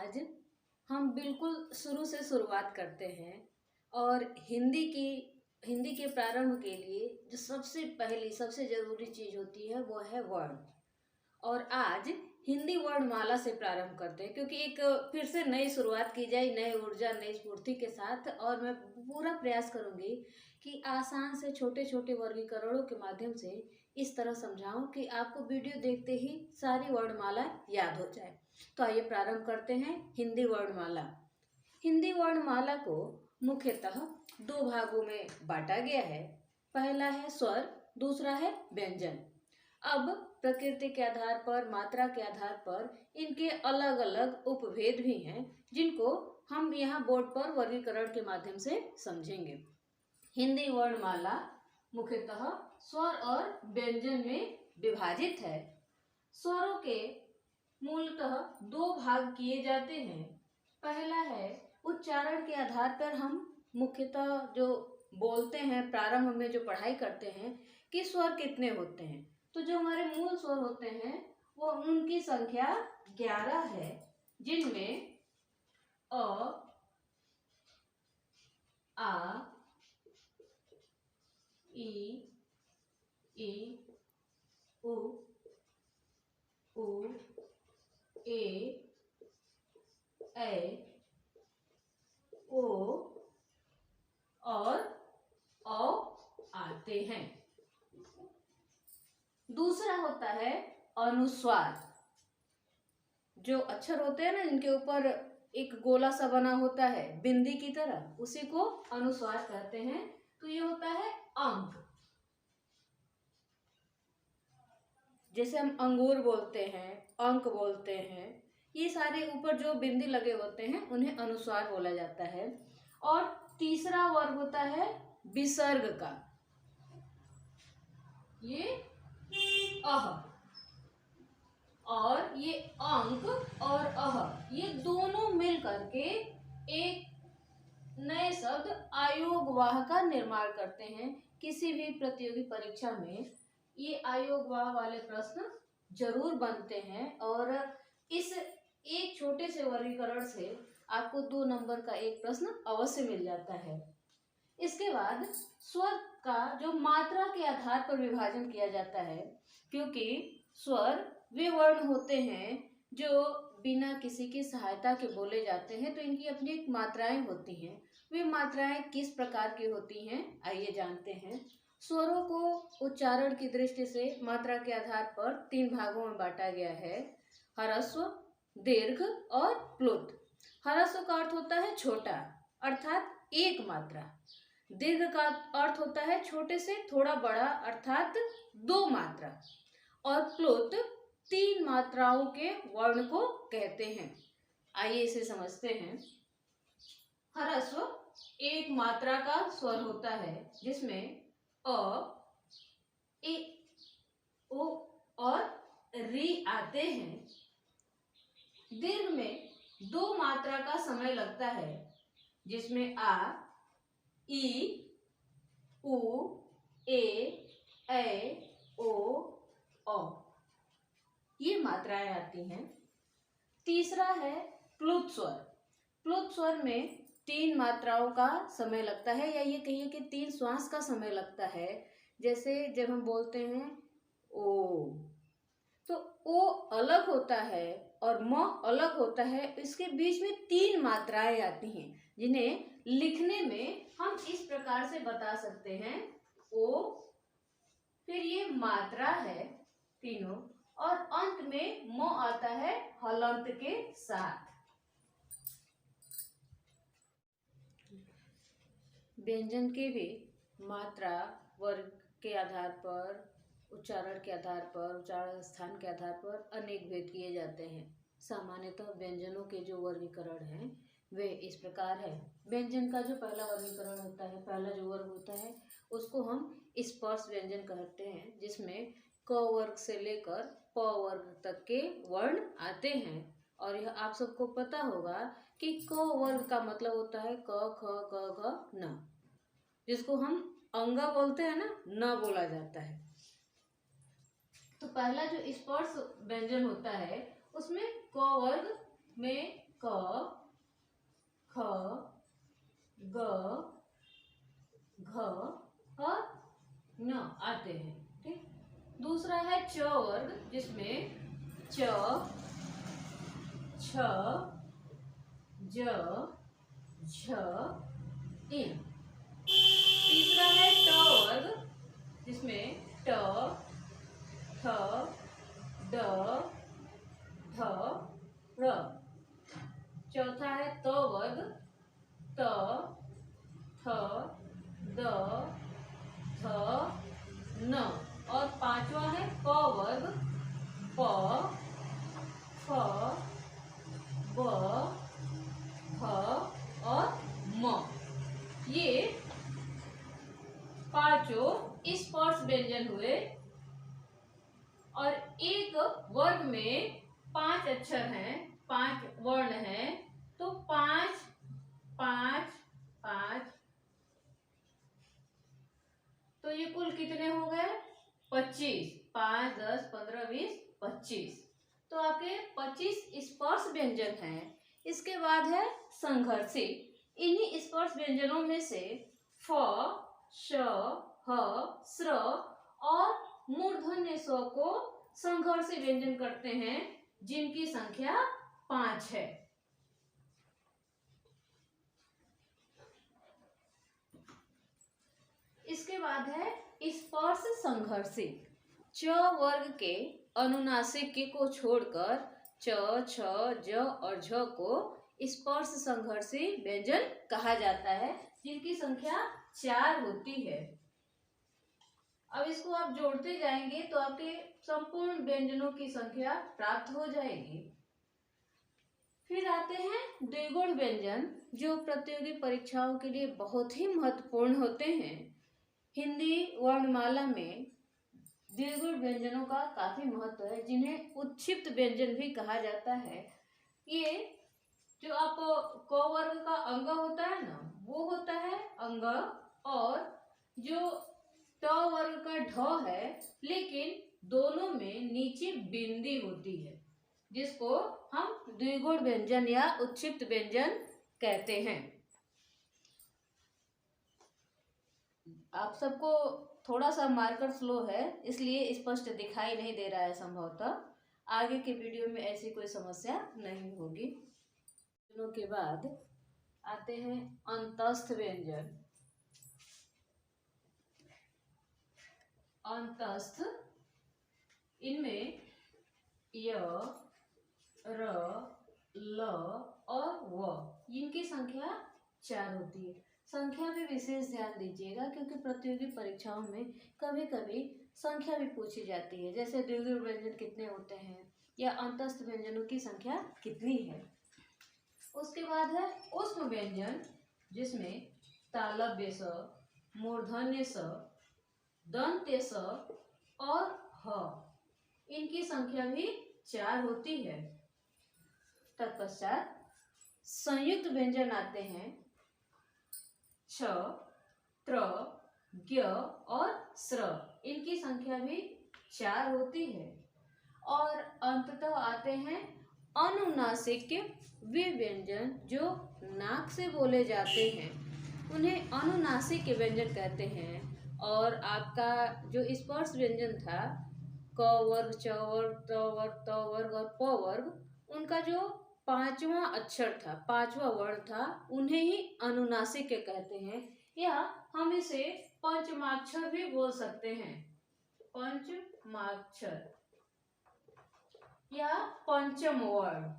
आज हम बिल्कुल शुरू से शुरुआत करते हैं और हिंदी के प्रारंभ के लिए जो सबसे पहली सबसे ज़रूरी चीज़ होती है वो है वर्ण। और आज हिंदी वर्णमाला से प्रारंभ करते हैं क्योंकि एक फिर से नई शुरुआत की जाए नई ऊर्जा नई स्फूर्ति के साथ। और मैं पूरा प्रयास करूंगी कि आसान से छोटे छोटे वर्गीकरणों के माध्यम से इस तरह समझाऊं कि आपको वीडियो देखते ही सारी वर्णमाला याद हो जाए। तो आइए प्रारंभ करते हैं हिंदी वर्णमाला। हिंदी वर्णमाला को मुख्यतः दो भागों में बांटा गया है। पहला है स्वर, दूसरा है व्यंजन। अब प्रकृति के आधार पर, मात्रा के आधार पर इनके अलग अलग उपभेद भी हैं जिनको हम यहाँ बोर्ड पर वर्गीकरण के माध्यम से समझेंगे। हिंदी वर्णमाला मुख्यतः स्वर और व्यंजन में विभाजित है। स्वरों के मूलतः दो भाग किए जाते हैं। पहला है उच्चारण के आधार पर हम मुख्यतः जो बोलते हैं, प्रारंभ में जो पढ़ाई करते हैं कि स्वर कितने होते हैं। तो जो हमारे मूल स्वर होते हैं वो उनकी संख्या 11 है, जिनमें अ, आ, ई, उ, ए, ओ और औ आते हैं। दूसरा होता है अनुस्वार। जो अक्षर होते हैं ना, जिनके ऊपर एक गोला सा बना होता है बिंदी की तरह, उसी को अनुस्वार कहते हैं। तो ये होता है अंक। जैसे हम अंगूर बोलते हैं, अंक बोलते हैं, ये सारे ऊपर जो बिंदी लगे होते हैं उन्हें अनुस्वार बोला जाता है। और तीसरा वर्ग होता है विसर्ग का। ये अह, और ये अंक और अह, ये दोनों मिल करके एक नए शब्द आयोगवाह का निर्माण करते हैं। किसी भी प्रतियोगी परीक्षा में ये आयोगवाह वाले प्रश्न जरूर बनते हैं और इस एक छोटे से वर्गीकरण से आपको 2 नंबर का एक प्रश्न अवश्य मिल जाता है। इसके बाद स्वर का जो मात्रा के आधार पर विभाजन किया जाता है, क्योंकि स्वर वे वर्ण होते हैं जो बिना किसी की सहायता के बोले जाते हैं, तो इनकी अपनी एक मात्राएं होती हैं। वे मात्राएं किस प्रकार की होती हैं आइए जानते हैं। स्वरों को उच्चारण की दृष्टि से मात्रा के आधार पर 3 भागों में बांटा गया है: ह्रस्व, दीर्घ और प्लुत। ह्रस्व का अर्थ होता है छोटा, अर्थात एक मात्रा। दीर्घ का अर्थ होता है छोटे से थोड़ा बड़ा, अर्थात 2 मात्रा। और प्लुत 3 मात्राओं के वर्ण को कहते हैं। आइए इसे समझते हैं। ह्रस्व एक मात्रा का स्वर होता है जिसमें अ, ए, ओ और री आते हैं। दीर्घ में 2 मात्रा का समय लगता है जिसमें आ, ई, उ, ए, ओ ये मात्राएं आती हैं। तीसरा है प्लुत स्वर। प्लुत स्वर में 3 मात्राओं का समय लगता है, या ये कहिए कि 3 श्वास का समय लगता है। जैसे जब हम बोलते हैं ओ, तो ओ अलग होता है और म अलग होता है। इसके बीच में 3 मात्राएं आती हैं जिन्हें लिखने में हम इस प्रकार से बता सकते हैं: ओ, फिर ये मात्रा है तीनों, और अंत में म आता है हलंत के साथ। व्यंजन के भी मात्रा, वर्ग के आधार पर, उच्चारण के आधार पर, उच्चारण स्थान के आधार पर अनेक भेद किए जाते हैं। सामान्यतः व्यंजनों के जो वर्गीकरण हैं वे इस प्रकार है। व्यंजन का जो पहला वर्गीकरण होता है, पहला जो वर्ग होता है, उसको हम स्पर्श व्यंजन कहते हैं, जिसमें क वर्ग से लेकर प वर्ग तक के वर्ण आते हैं। और यह आप सबको पता होगा कि क वर्ग का मतलब होता है क, ख, ग, घ, न, जिसको हम अंगा बोलते हैं ना, न बोला जाता है। तो पहला जो स्पर्श व्यंजन होता है उसमें क वर्ग में क, ख, ग, घ और न आते हैं। ठीक, दूसरा है च वर्ग, जिसमें च, छ, ज, झ, इन। तीसरा है ट वर्ग, जिसमें ट, थ, ड, ध, र। चौथा है त वर्ग, त, थ, द, ध, न। और पांचवा है प वर्ग, प, फ, ब, भ और म। ये पांचों स्पर्श व्यंजन हुए और एक वर्ग में 5 अक्षर हैं, 5 वर्ण हैं, तो 5 5 5, तो ये कुल कितने हो गए? 25। 5 10 15 20 25। तो आपके 25 स्पर्श व्यंजन हैं। इसके बाद है संघर्षी। इन्हीं स्पर्श व्यंजनों में से फ, श, ह, स्र और मूर्धन्य स्व को संघर्षी व्यंजन करते हैं, जिनकी संख्या 5 है। इसके बाद है स्पर्श संघर्षी। च वर्ग के अनुनासिक को छोड़कर च, छ, ज और झ को स्पर्श संघर्षी व्यंजन कहा जाता है, जिनकी संख्या 4 होती है। अब इसको आप जोड़ते जाएंगे तो आपके संपूर्ण व्यंजनों की संख्या प्राप्त हो जाएगी। फिर आते हैं द्विगुण व्यंजन, जो प्रतियोगी परीक्षाओं के लिए बहुत ही महत्वपूर्ण होते हैं। हिंदी वर्णमाला में द्विगुण व्यंजनों का काफी महत्व है, जिन्हें उत्क्षिप्त व्यंजन भी कहा जाता है। ये जो आप क वर्ग का अंग होता है ना, वो होता है अंग, और जो ट वर्ग का ढ है, लेकिन दोनों में नीचे बिंदी होती है, जिसको हम द्विगुण व्यंजन या उत्क्षिप्त व्यंजन कहते हैं। आप सबको थोड़ा सा मार्कर स्लो है, इसलिए स्पष्ट दिखाई नहीं दे रहा है। संभवतः आगे के वीडियो में ऐसी कोई समस्या नहीं होगी। दोनों के बाद आते हैं अंतस्थ व्यंजन। अंतस्थ, इनमें य, र, ल और व, इनकी संख्या 4 होती है। संख्या में विशेष ध्यान दीजिएगा, क्योंकि प्रतियोगी परीक्षाओं में कभी कभी संख्या भी पूछी जाती है, जैसे द्विगुण व्यंजन कितने होते हैं या अंतस्थ व्यंजनों की संख्या कितनी है। उसके बाद है ऊष्म व्यंजन, जिसमें तालव्य स, मूर्धन्य स, दंत्य स और ह, इनकी संख्या भी 4 होती है। तत्पश्चात संयुक्त व्यंजन आते हैं, छ, त्र, ज्ञ और स्र, इनकी संख्या भी 4 होती है। और अंततः आते हैं अनुनासिक वे व्यंजन जो नाक से बोले जाते हैं, उन्हें अनुनासिक व्यंजन कहते हैं। और आपका जो स्पर्श व्यंजन था, क वर्ग, च वर्ग, त वर्ग, त वर्ग और प वर्ग, उनका जो 5वां अक्षर था, 5वां वर्ण था, उन्हें ही अनुनासिक कहते हैं, या हम इसे पंचमाक्षर भी बोल सकते हैं। पंचमाक्षर या पंचम वर्ण।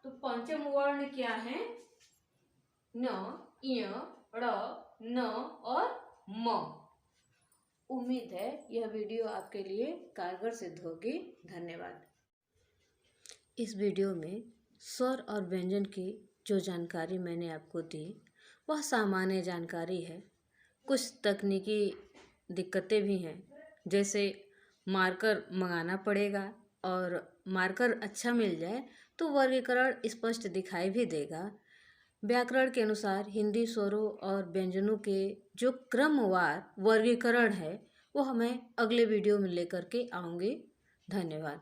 तो पंचम वर्ण क्या है? न, य, ड़, न और म। उम्मीद है यह वीडियो आपके लिए कारगर सिद्ध होगी। धन्यवाद। इस वीडियो में स्वर और व्यंजन की जो जानकारी मैंने आपको दी, वह सामान्य जानकारी है। कुछ तकनीकी दिक्कतें भी हैं, जैसे मार्कर मंगाना पड़ेगा, और मार्कर अच्छा मिल जाए तो वर्गीकरण स्पष्ट दिखाई भी देगा। व्याकरण के अनुसार हिंदी स्वरों और व्यंजनों के जो क्रमवार वर्गीकरण है, वो मैं अगले वीडियो में लेकर के आऊँगी। धन्यवाद।